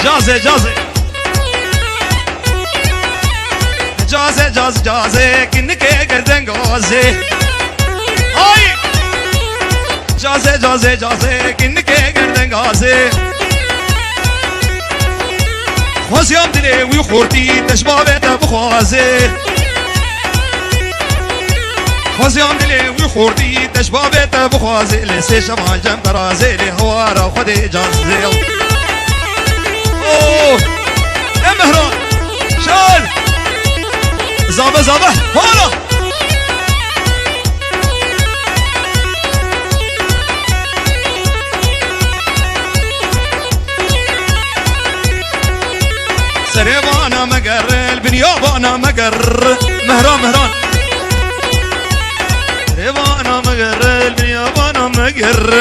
جازي جازي جازي جازي جازي كنك قردن غازي هاي جازي جازي جازي كنك قردن غازي خوزيام دلي ويخورتي تشبابته بخوازي خوزيام دلي ويخورتي تشبابته بخوازي لسي شمال جم درازي لهوارا خدي جازي اوه يا مهران شال زابه زابه هلا سريبانا مقر البنيابانا مقر مهران مهران سريبانا مقر البنيابانا مقر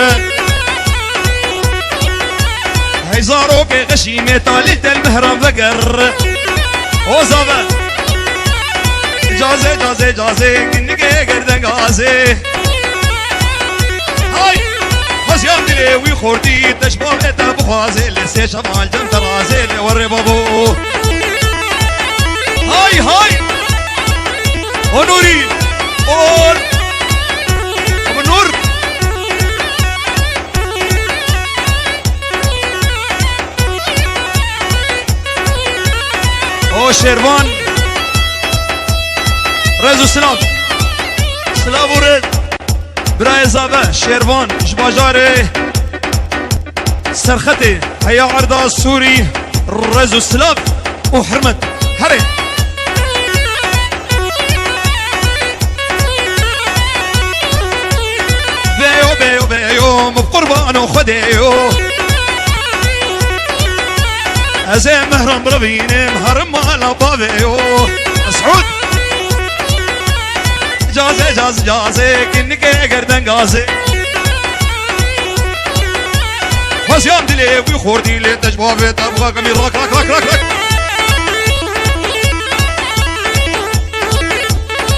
هيزاروك غشيمة طالت المهران بقر وزابه جازي جازي جازي كنك قردن غازي هاي خزيام دلي ويخورتي تشبابته بخوازي لسي شمال جنت رازي لوري بابو هاي هاي ونوري قول ابو النور او شيروان رزو سلام سلام ورد براي زابه شيروان جباجاري سرختي هيا عرضة السوري رزو سلام وحرمت هري بيو بيو بيو بقربان وخديو ازي مهرم بربيني مهرم على بابيو مسعود جازي جازي جازي كنك قردن غازي خزيام دلي ويخوردي لي تشبابي تبغى قمير راك راك راك راك راك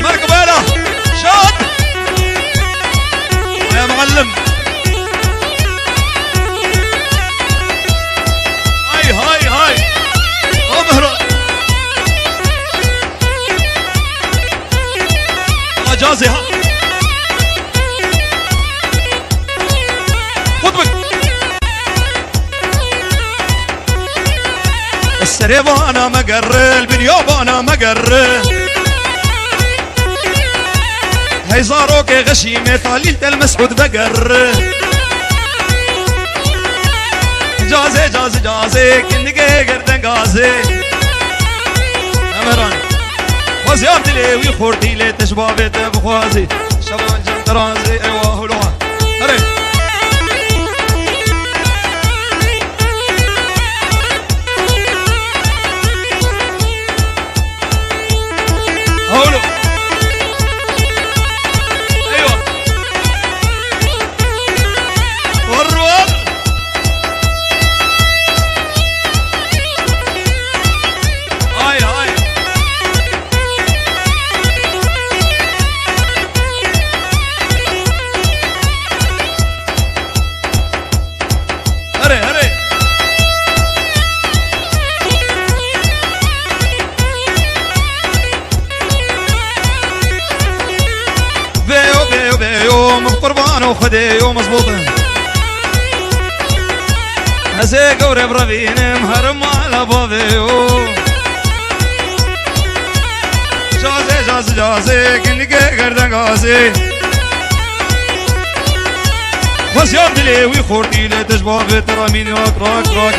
مركبالة شاد يا معلم هاي هاي هاي مهران جازي ها خطبك السريبة انا مقر البنيابة انا مقر هيزاروك غشيمة طاليلة المسعود بقر جازي جازي جازي كنك قردن غازي امران خزيام دلي ويخورتي لي تشبابته بخوازي شبان جنت رازي ايوه هلوها هري هولو ايوه والرواب هاي هاي هري هري بيو بيو بيو مقربان وخديو مظبوطه هسي قوري بربيني مهرم على بابيو جازي جازي جازي كنك قردن غازي خزيام دلي ويخورتي لي تشبابي تراميني راك راك راك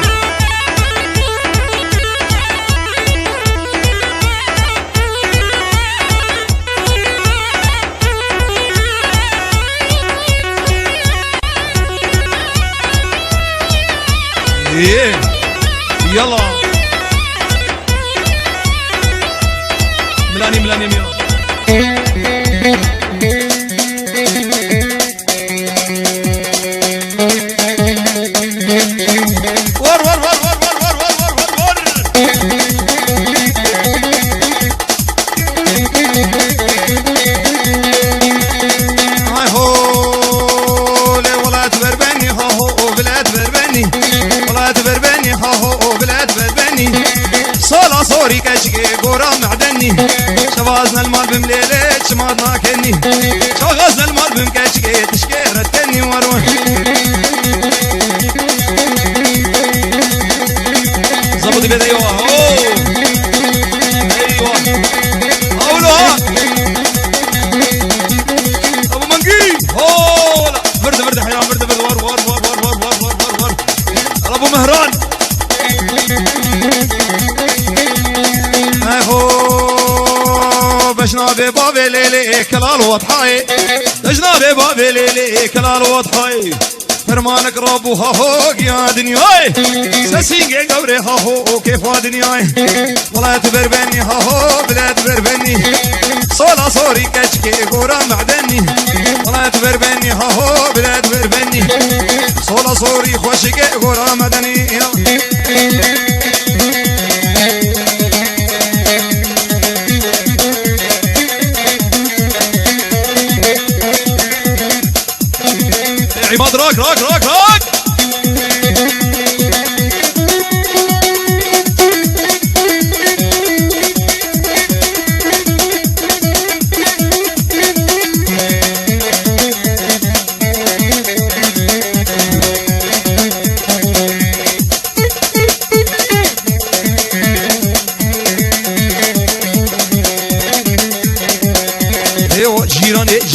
يلا ملاني ملاني ملاني ور ور ور ور ور ور ور ور ور هاي هو لي ولاد بربني هو بلاد بربني ولاد بربني هو بلاد صوري كشكي قورا معدني شفازنا المال بمليلة شماطنا كني شغزنا المال بمكشكي تشكي رتني وروح زبط بيد ايوه ايوه اولوها ابو منقي لا برد حياه برد ور ابو مهران بشنابي بابي ليلي كلال وضحاي بشنابي بابي ليلي كلال وضحاي فرمانك ربو هاهو يا دنياي سسينجي قبري هاهو كيف دنياي ولا تبربني هاهو بلا تبربني صولا صوري كشكي قورا معدني ولا تبربني هاهو بلا تبربني صولا صوري خوشكي قورا مدني عماد راك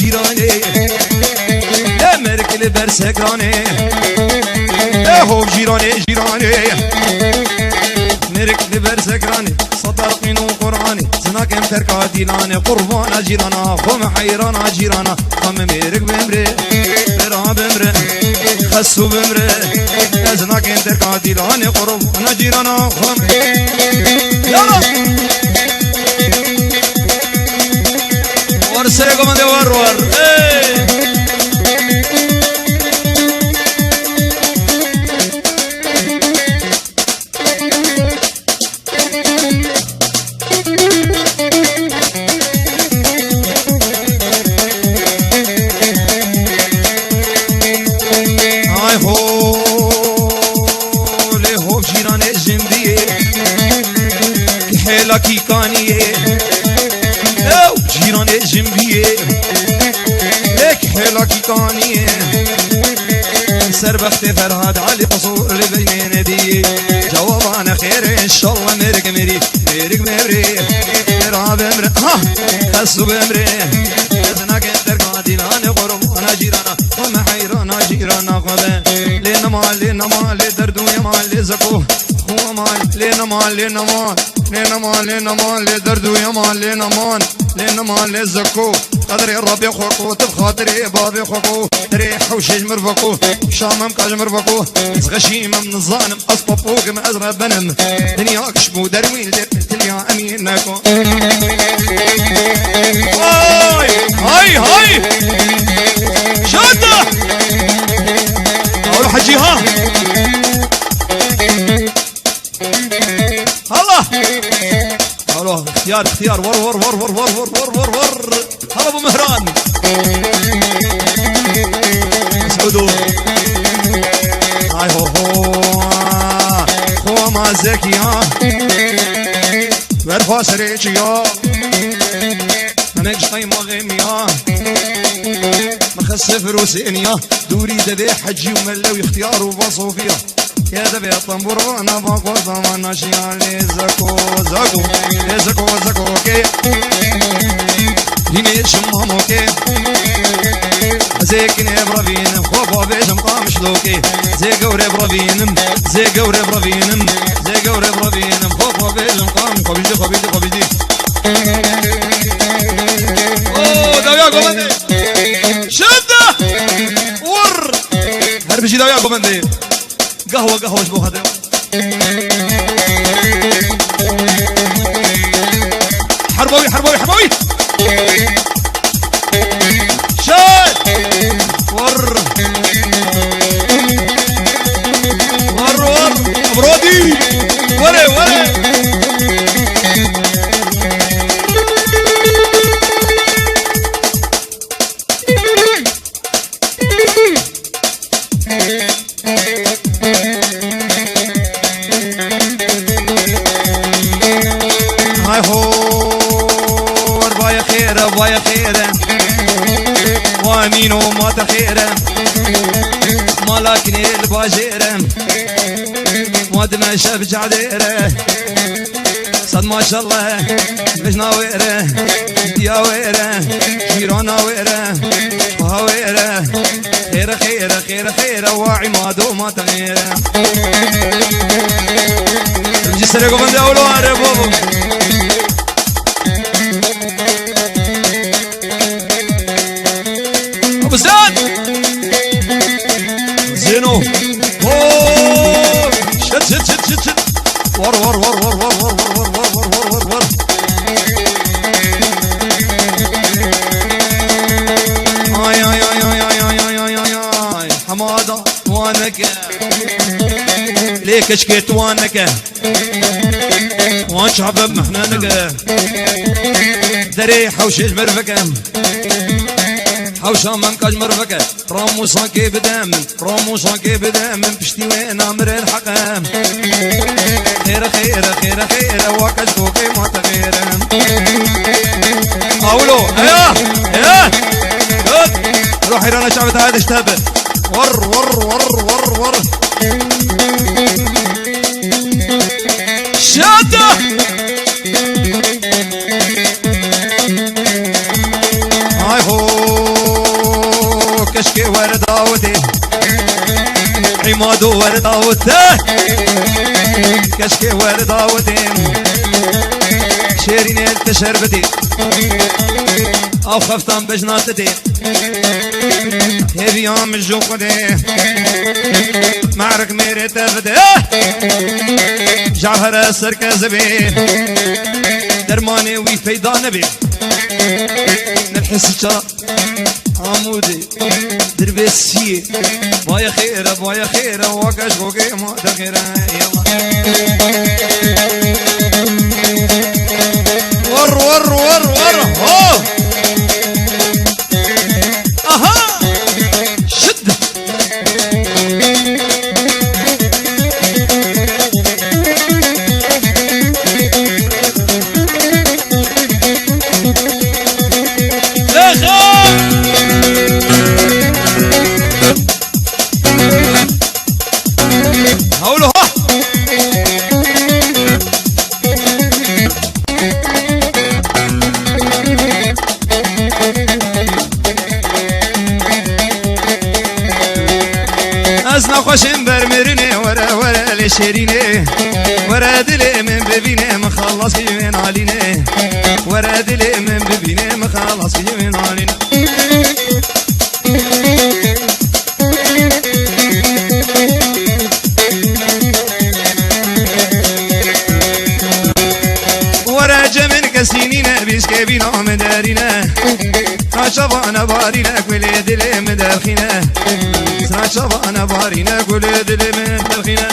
جيراني امرك برسكراني هو جيراني مرك برسكراني سطرقين وقراني زناك تركا ديلاني قربانا جيرانا خم حيرانا جيرانا خم مرك بمري برا بمري خسو بمري زناك تركا ديلاني قربانا جيرانا خم يلا ورسري كمان دي ور لكي كانيه او جيراني جنبيه لك حلكي كانيه سربخت فرهاد علي قصور لبين دي جواب انا خير ان شاء الله مرق مري مراب امر ها خسو بمري اذنك ترقادي لاني قرب انا جيرانا وما حيرانا جيرانا قبا لنا مال دردو يا مال زكو هو مال لنا مال دردو يا مال لنا مال زكو قدري ربي خوكو تبخاطري بابي خوكو ريح وشيج مرفقو شامم كاج مرفقو غشيم من الظالم اصطفوك من ازرق بنم دنياك شبو دروين دنيا امينكو هاي شادة اقول حجي ها الله اختيار ور هلا ابو مهران اسعدوا هاي هو ما زكيا ورفا سريجيا منك قيمة غيميا مخسف روسينيا دوري دبي حجي وملوي اختيار وبصوفيا يا دبي الطنبور انا باقو زمان شيالي زكو كي ديني شمامو كي زيكني برافينم خوفا بيشم قامش لوكي زي قوري برافينم خوفا بيشم قام خبيدي اوه داويا قومندي شدة ور هربشي داويا قومندي قهوة شبوها داويا حربوي شاد ور برودي وري امين وما تخيره مالكني الباجيره مودنا شاف جعديره صد ما شاء الله مجنا ويره يا ويره جيرانا ويره ويره خيره خيره خيره خيره وعماد وما تغيره نجي سرقوا بندي اولو عارف بابو ابو زيد زينو شد شد شد شد شد ور ور ور ور ور ور ور ور ور ور ور اي اي اي اي اي اي اي اي حماده وانك ليك شكيت وانك وان شعب محنانك دري حوش مرفك حوشا من كاج مرفك رامو صاكي بدم رامو صاكي بدم بشتي وين امر الحقام خير خير خير خير وكاج فوقي ما تغير اولو ايوه ايوه روحي رانا شعب هذا اشتبه ور ور ور ور ور شاده هاي هو كشكي ورد عودي عمادو ورد عودي كشكي ورد عودي شيرين التشربتي او خفتان بجناتتي هذي يوم الجوقدي معرك ميري تفدي جعفر السركز بي درماني وي فيضان بي نلحس شا عمودي دربي السي بايا خيرة بايا خيرة وكاش فوقي ما تخيرة يلا ور ور ور ور هو اها شد هقوله ها أزنا خوشم برمرني ورا ورا لشيريني ورا دلي من ببيني مخلص من عليني ورا دلي من ببيني مخلص من عليني ورا جمن كسينينا بيسكي بينا مدارينا شبانا بارينا كل دلي مدارخينا شبانا بارينا كل دلي مدارخينا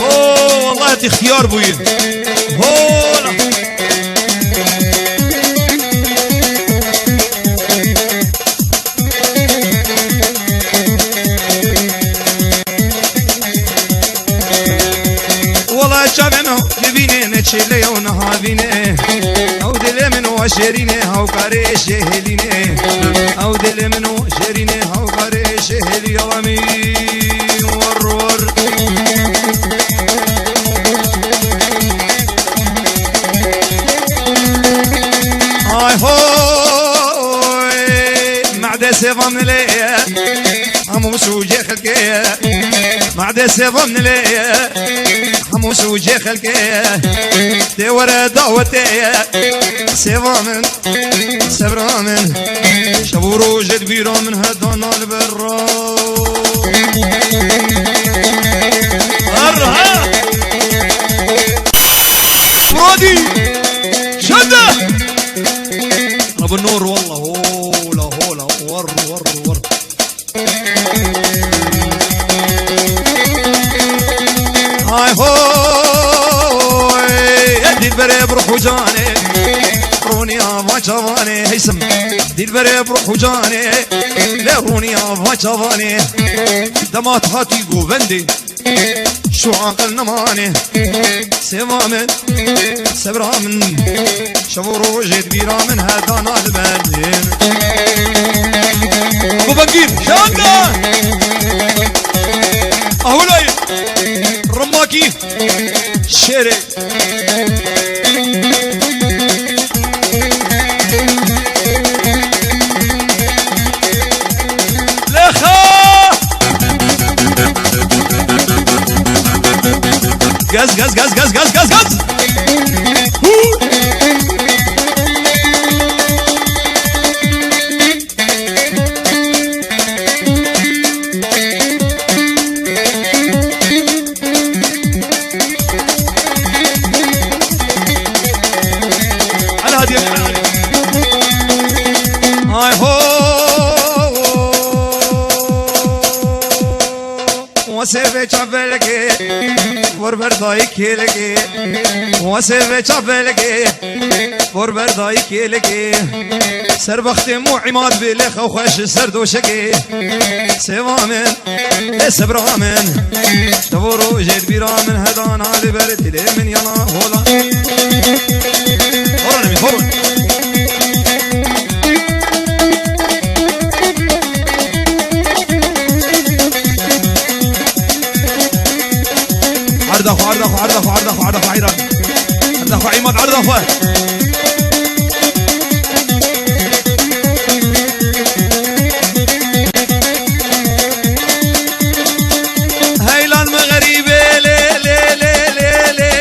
اوه والله اختيار بوين هولا والله شبنا نبيني نتشيلي ونهابيني او دل منو شيريني هاو كاري شهليني او دل منو شيريني هاو كاري شهلي رامي ور ور هاي هوي معدة سيفان ليا حموس وجي خلقيا معدة سيفان ليا حموس وجي خلقيا دي ورا دعوتي سيفان سبرامن شبورو جد بيرو من هدانا البرا ارها مرادي شده رب النور والله هولا هولا ور ور ور هاي هوي يدي البري بروح وجاني روني افا شافاني هيسم دي البري بروح وجاني لا روني افا شافاني دمات هاتي قوبندي شو عقل نماني سيما من سبرا من شبورو جيت بيرا من هدانا البندين ابو بنجير شاكا اهولاي رماكي شيري غاز غاز غاز غاز غاز غاز غاز على هادي هاي هو وسيفي تشافلكي بردای کلگی واسه چابلگی بردای کلگی سر وقت مو عماد بلخ و خوش سر دوشگی سوامن سبرامن تبورو جد بیرامن هدان علی برد لی من یلا هولا هورن هورن عرضه عرضه عرضه عرضه عرضه عيران عرضه عماد عرضه هيلان مغربي لي لي لي لي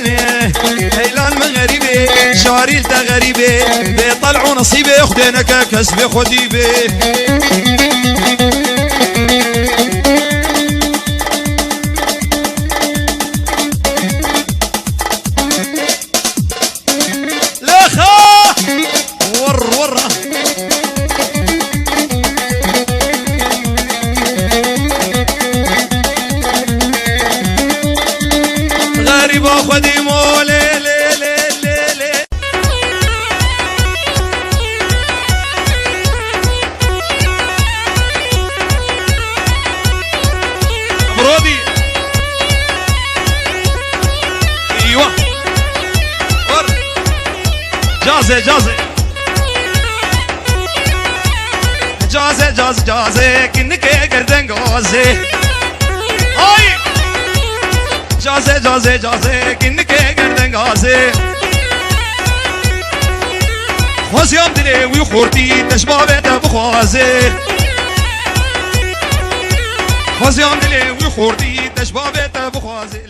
لي هيلان مغربي شاريل تغريبي بيطلعوا نصيبي خدينك كسبي خديبي خدي مولي لي لي لي لي برودي ايوه ور جازي جازي جازي جازي جازي كنك قردن غازي هاي جازه جازه جازه كنك قردن غازي خوزيام دلي ويخورتي تشبابت بخوازي خوزيام دلي ويخورتي تشبابت بخوازي